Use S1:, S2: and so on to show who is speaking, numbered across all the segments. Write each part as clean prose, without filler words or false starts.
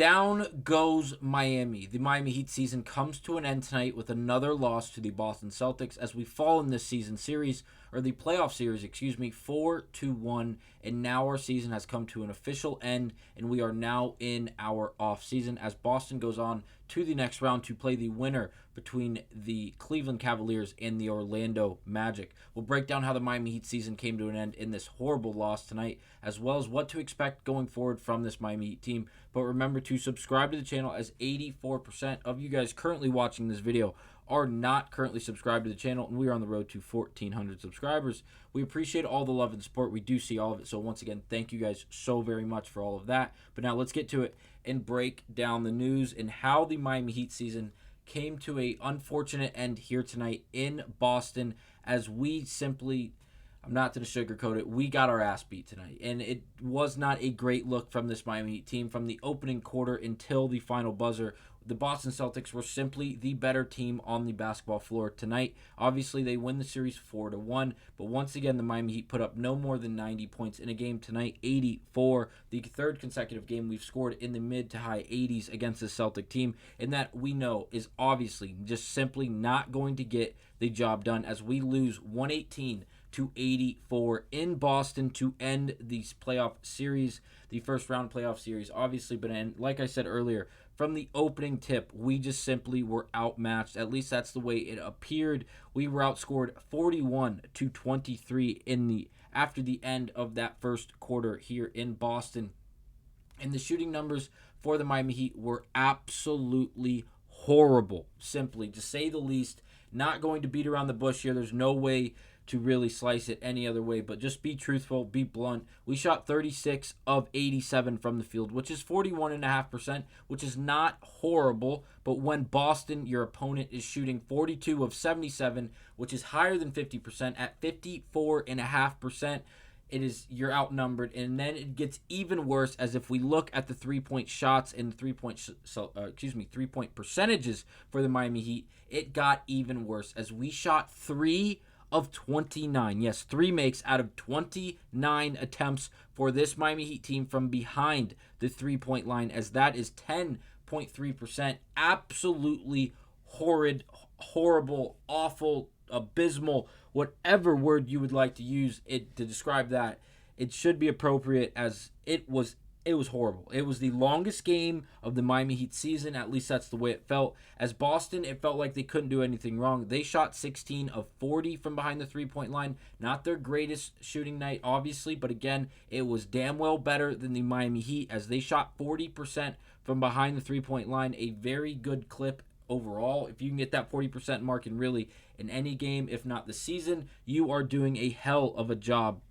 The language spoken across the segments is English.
S1: Down goes Miami. The Miami Heat season comes to an end tonight with another loss to the Boston Celtics as we fall in this season series, or the playoff series, 4-1. And now our season has come to an official end, and we are now in our offseason as Boston goes on to the next round to play the winner between the Cleveland Cavaliers and the Orlando Magic. We'll break down how the Miami Heat season came to an end in this horrible loss tonight, as well as what to expect going forward from this Miami Heat team. But remember to subscribe to the channel, as 84% of you guys currently watching this video are not currently subscribed to the channel, and we are on the road to 1,400 subscribers. We appreciate all the love and support. We do see all of it. So once again, thank you guys so very much for all of that. But now let's get to it and break down the news and how the Miami Heat season came to a unfortunate end here tonight in Boston, as we simply, I'm not going to sugarcoat it, we got our ass beat tonight. And it was not a great look from this Miami Heat team from the opening quarter until the final buzzer. The Boston Celtics were simply the better team on the basketball floor tonight. Obviously, they win the series 4-1, but once again, the Miami Heat put up no more than 90 points in a game tonight, 84. The third consecutive game we've scored in the mid to high 80s against the Celtic team, and that we know is obviously just simply not going to get the job done, as we lose 118-84 in Boston to end these playoff series, the first round playoff series, obviously. But like I said earlier, from the opening tip, we just simply were outmatched. At least that's the way it appeared. We were outscored 41-23 after the end of that first quarter here in Boston. And the shooting numbers for the Miami Heat were absolutely horrible, simply, to say the least. Not going to beat around the bush here. There's no way to really slice it any other way, but just be truthful, be blunt. We shot 36 of 87 from the field, which is 41.5%, which is not horrible. But when Boston, your opponent, is shooting 42 of 77, which is higher than 50%, at 54.5%, you're outnumbered. And then it gets even worse, as if we look at the three-point shots and the three-point percentages for the Miami Heat, it got even worse, as we shot 3 of 29. Yes, 3 makes out of 29 attempts for this Miami Heat team from behind the three-point line, as that is 10.3%. Absolutely horrid, horrible, awful, abysmal, whatever word you would like to use it to describe that. It should be appropriate, as it was horrible. It was the longest game of the Miami Heat season. At least that's the way it felt. As Boston, it felt like they couldn't do anything wrong. They shot 16 of 40 from behind the three-point line. Not their greatest shooting night, obviously, but again, it was damn well better than the Miami Heat, as they shot 40% from behind the three-point line. A very good clip overall. If you can get that 40% mark in any game, if not the season, you are doing a hell of a job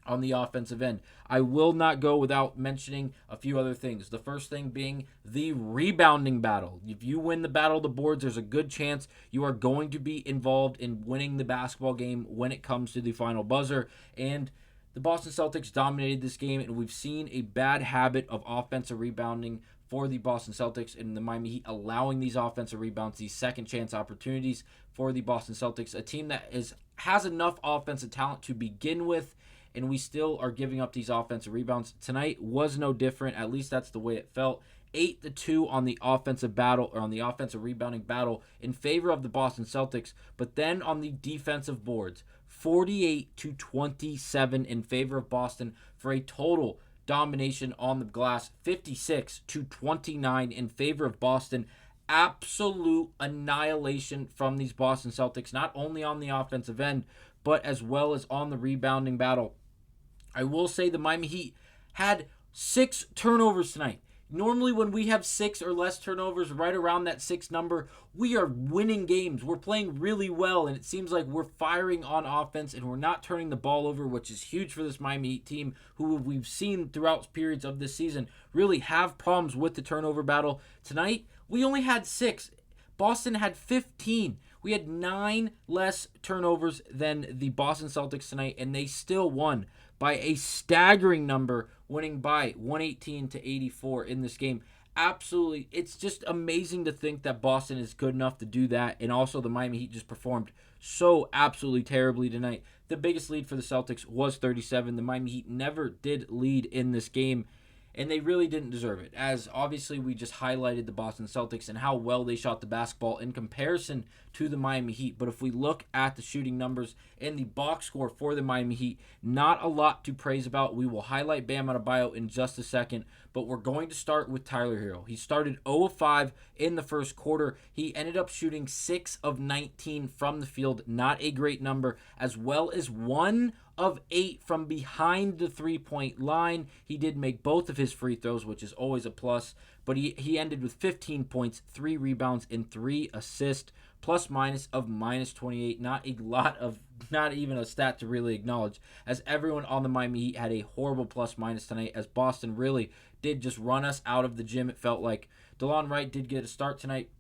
S1: on the offensive end. I will not go without mentioning a few other things. The first thing being the rebounding battle. If you win the battle of the boards, there's a good chance you are going to be involved in winning the basketball game when it comes to the final buzzer. And the Boston Celtics dominated this game, and we've seen a bad habit of offensive rebounding for the Boston Celtics, and the Miami Heat allowing these offensive rebounds, these second chance opportunities for the Boston Celtics, a team that has enough offensive talent to begin with, and we still are giving up these offensive rebounds. Tonight was no different. At least that's the way it felt. 8-2 on the offensive battle, or on the offensive rebounding battle, in favor of the Boston Celtics. But then on the defensive boards, 48-27 in favor of Boston, for a total domination on the glass, 56-29 in favor of Boston. Absolute annihilation from these Boston Celtics, not only on the offensive end, but as well as on the rebounding battle. I will say the Miami Heat had 6 turnovers tonight. Normally when we have 6 or less turnovers, right around that 6 number, we are winning games. We're playing really well, and it seems like we're firing on offense, and we're not turning the ball over, which is huge for this Miami Heat team, who we've seen throughout periods of this season really have problems with the turnover battle. Tonight, we only had 6. Boston had 15. We had 9 less turnovers than the Boston Celtics tonight, and they still won by a staggering number, winning by 118-84 in this game. Absolutely, it's just amazing to think that Boston is good enough to do that, and also the Miami Heat just performed so absolutely terribly tonight. The biggest lead for the Celtics was 37. The Miami Heat never did lead in this game, and they really didn't deserve it, as obviously we just highlighted the Boston Celtics and how well they shot the basketball in comparison to the Miami Heat. But if we look at the shooting numbers and the box score for the Miami Heat, not a lot to praise about. We will highlight Bam Adebayo in just a second, but we're going to start with Tyler Hero. He started 0 of 5 in the first quarter. He ended up shooting 6 of 19 from the field, not a great number, as well as 1 of 8 from behind the three-point line. He did make both of his free throws, which is always a plus, but he ended with 15 points, 3 rebounds, and 3 assists, plus minus of minus 28. Not even a stat to really acknowledge, as everyone on the Miami Heat had a horrible plus minus tonight, as Boston really did just run us out of the gym. It felt like DeLon Wright did get a start tonight.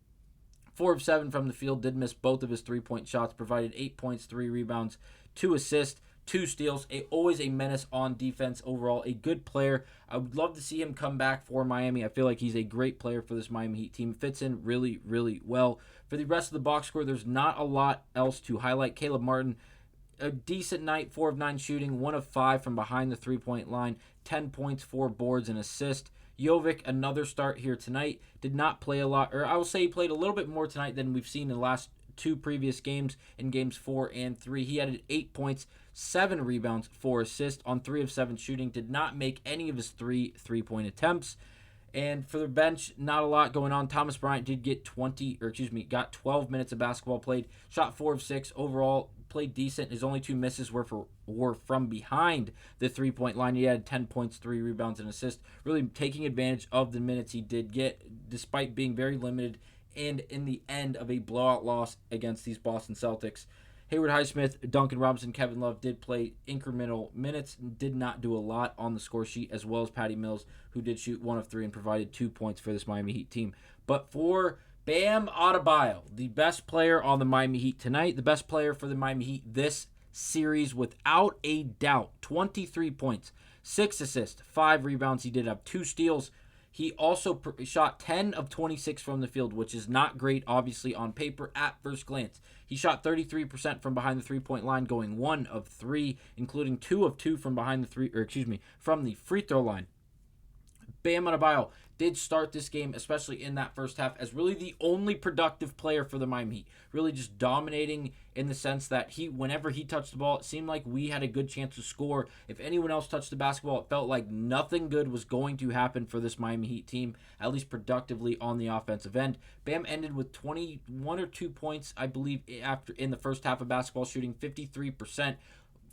S1: 4 of 7 from the field, did miss both of his three-point shots, provided 8 points, 3 rebounds, 2 assists, 2 steals. Always a menace on defense overall. A good player. I would love to see him come back for Miami. I feel like he's a great player for this Miami Heat team. Fits in really, really well. For the rest of the box score, there's not a lot else to highlight. Caleb Martin, a decent night, 4 of 9 shooting, 1 of 5 from behind the three-point line, 10 points, 4 boards, and assist. Jovic, another start here tonight, did not play a lot, or I will say he played a little bit more tonight than we've seen in the last 2 previous games, in games 4 and 3. He added 8 points, 7 rebounds, 4 assists on 3 of 7 shooting, did not make any of his three-point attempts. And for the bench, not a lot going on. Thomas Bryant did get 12 minutes of basketball played, shot 4 of 6 overall, played decent. His only 2 misses were from behind the three-point line. He had 10 points, 3 rebounds, and assists, really taking advantage of the minutes he did get, despite being very limited and in the end of a blowout loss against these Boston Celtics. Hayward Highsmith, Duncan Robinson, Kevin Love did play incremental minutes, did not do a lot on the score sheet, as well as Patty Mills, who did shoot 1 of 3 and provided 2 points for this Miami Heat team. But for Bam Adebayo, the best player on the Miami Heat tonight, the best player for the Miami Heat this series without a doubt, 23 points, 6 assists, 5 rebounds. He did have 2 steals. He also shot 10 of 26 from the field, which is not great, obviously, on paper at first glance. He shot 33% from behind the three-point line, going 1 of 3, including 2 of 2 from from the free throw line. Bam Adebayo did start this game, especially in that first half, as really the only productive player for the Miami Heat. Really just dominating in the sense that whenever he touched the ball, it seemed like we had a good chance to score. If anyone else touched the basketball, it felt like nothing good was going to happen for this Miami Heat team, at least productively on the offensive end. Bam ended with 21 or 2 points, I believe, in the first half of basketball, shooting 53%.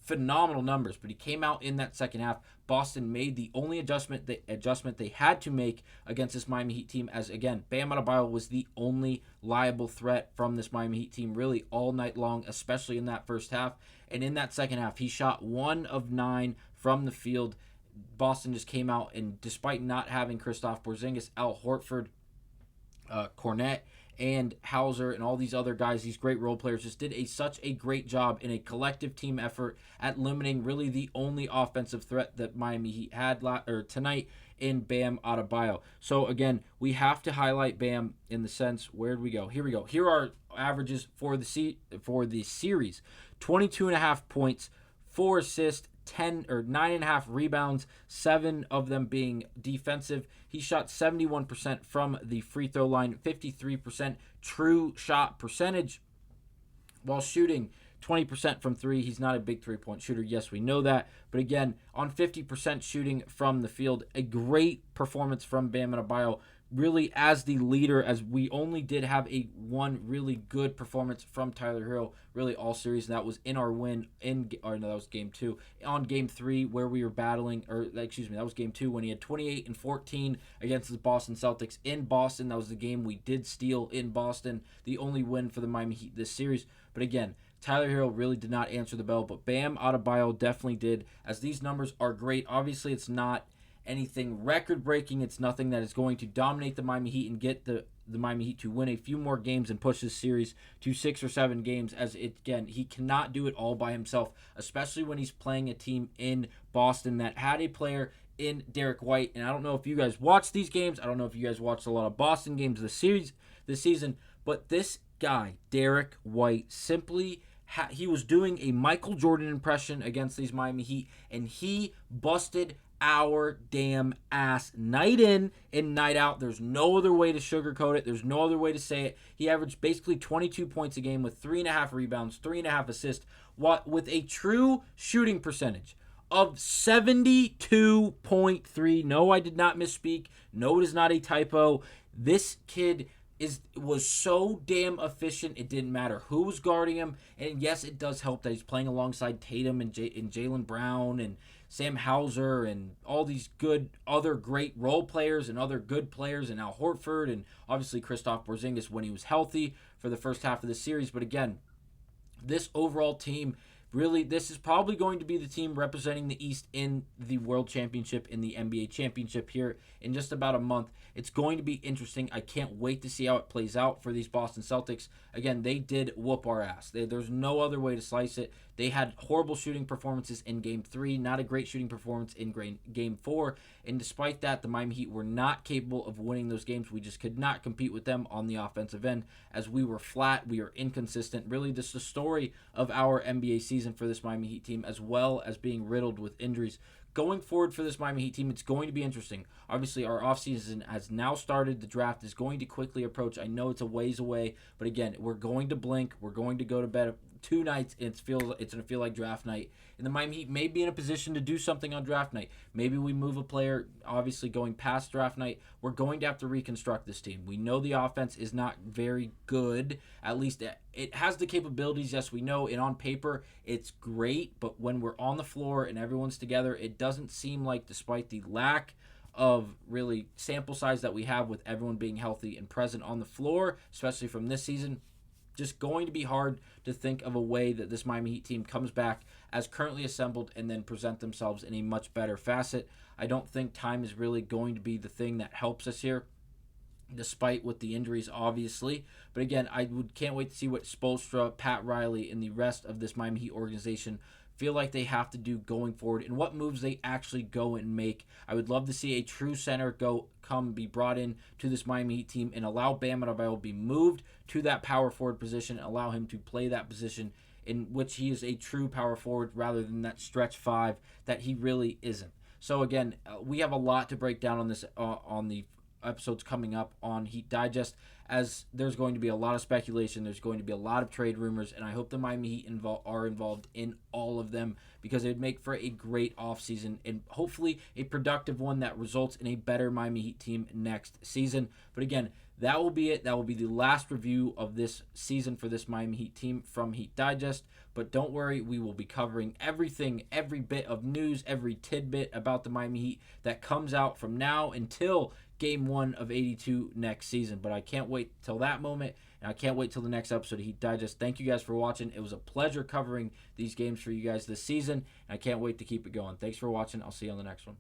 S1: Phenomenal numbers, but he came out in that second half. Boston made the only adjustment they had to make against this Miami Heat team, as again, Bam Adebayo was the only liable threat from this Miami Heat team really all night long, especially in that first half. And in that second half, he shot 1 of 9 from the field. Boston just came out, and despite not having Kristaps Porzingis, Al Horford, Cornette, and Hauser and all these other guys, these great role players, just did such a great job in a collective team effort at limiting really the only offensive threat that Miami Heat had tonight in Bam Adebayo. So again, we have to highlight Bam in the sense, where do we go? Here we go. Here are averages for the series: 22.5 points, 4 assists, 9.5 rebounds, 7 of them being defensive. He shot 71% from the free throw line, 53% true shot percentage, while shooting 20% from 3. He's not a big 3-point shooter. Yes, we know that. But again, on 50% shooting from the field, a great performance from Bam Adebayo, really as the leader, as we only did have one really good performance from Tyler Hero really all series, and that was in our win that was game 2. On game 3 where we were battling, that was game 2 when he had 28 and 14 against the Boston Celtics in Boston. That was the game we did steal in Boston, the only win for the Miami Heat this series. But again, Tyler Hero really did not answer the bell, but Bam Adebayo definitely did, as these numbers are great. Obviously, it's not anything record-breaking. It's nothing that is going to dominate the Miami Heat and get the Miami Heat to win a few more games and push this series to 6 or 7 games, as he cannot do it all by himself, especially when he's playing a team in Boston that had a player in Derek White. And I don't know if you guys watch these games. I don't know if you guys watched a lot of Boston games this season, but this guy, Derek White, simply he was doing a Michael Jordan impression against these Miami Heat, and he busted our damn ass night in and night out. There's no other way to sugarcoat it. There's no other way to say it. He averaged basically 22 points a game with 3.5 rebounds, 3.5 assists, with a true shooting percentage of 72.3. No, I did not misspeak. No, it is not a typo. This kid was so damn efficient. It didn't matter who was guarding him. And yes, it does help that he's playing alongside Tatum and Jaylen Brown and Sam Hauser and all these good other great role players and other good players, and Al Horford and obviously Kristaps Porzingis when he was healthy for the first half of the series. But again, this overall team, really, this is probably going to be the team representing the East in the World Championship, in the NBA Championship here in just about a month. It's going to be interesting. I can't wait to see how it plays out for these Boston Celtics. Again, they did whoop our ass. There's no other way to slice it. They had horrible shooting performances in Game 3, not a great shooting performance in Game 4, and despite that, the Miami Heat were not capable of winning those games. We just could not compete with them on the offensive end, as we were flat, we were inconsistent. Really, this is the story of our NBA season for this Miami Heat team, as well as being riddled with injuries. Going forward for this Miami Heat team, it's going to be interesting. Obviously, our offseason has now started. The draft is going to quickly approach. I know it's a ways away, but again, we're going to blink. We're going to go to bed 2 nights, and it's going to feel like draft night. And the Miami Heat may be in a position to do something on draft night. Maybe we move a player, obviously going past draft night. We're going to have to reconstruct this team. We know the offense is not very good. At least it has the capabilities, yes, we know. And on paper, it's great. But when we're on the floor and everyone's together, it doesn't seem like, despite the lack of really sample size that we have with everyone being healthy and present on the floor, especially from this season, just going to be hard to think of a way that this Miami Heat team comes back as currently assembled and then present themselves in a much better facet. I don't think time is really going to be the thing that helps us here, despite with the injuries, obviously. But again, can't wait to see what Spoelstra, Pat Riley, and the rest of this Miami Heat organization feel like they have to do going forward and what moves they actually go and make. I would love to see a true center be brought in to this Miami Heat team and allow Bam Adebayo be moved to that power forward position, allow him to play that position in which he is a true power forward rather than that stretch 5 that he really isn't. So again, we have a lot to break down on this on the episodes coming up on Heat Digest, as there's going to be a lot of speculation, there's going to be a lot of trade rumors, and I hope the Miami Heat are involved in all of them, because it would make for a great offseason and hopefully a productive one that results in a better Miami Heat team next season. But again, that will be it. That will be the last review of this season for this Miami Heat team from Heat Digest. But don't worry, we will be covering everything, every bit of news, every tidbit about the Miami Heat that comes out from now until Game 1 of 82 next season. But I can't wait till that moment, and I can't wait till the next episode of Heat Digest. Thank you guys for watching. It was a pleasure covering these games for you guys this season, and I can't wait to keep it going. Thanks for watching. I'll see you on the next one.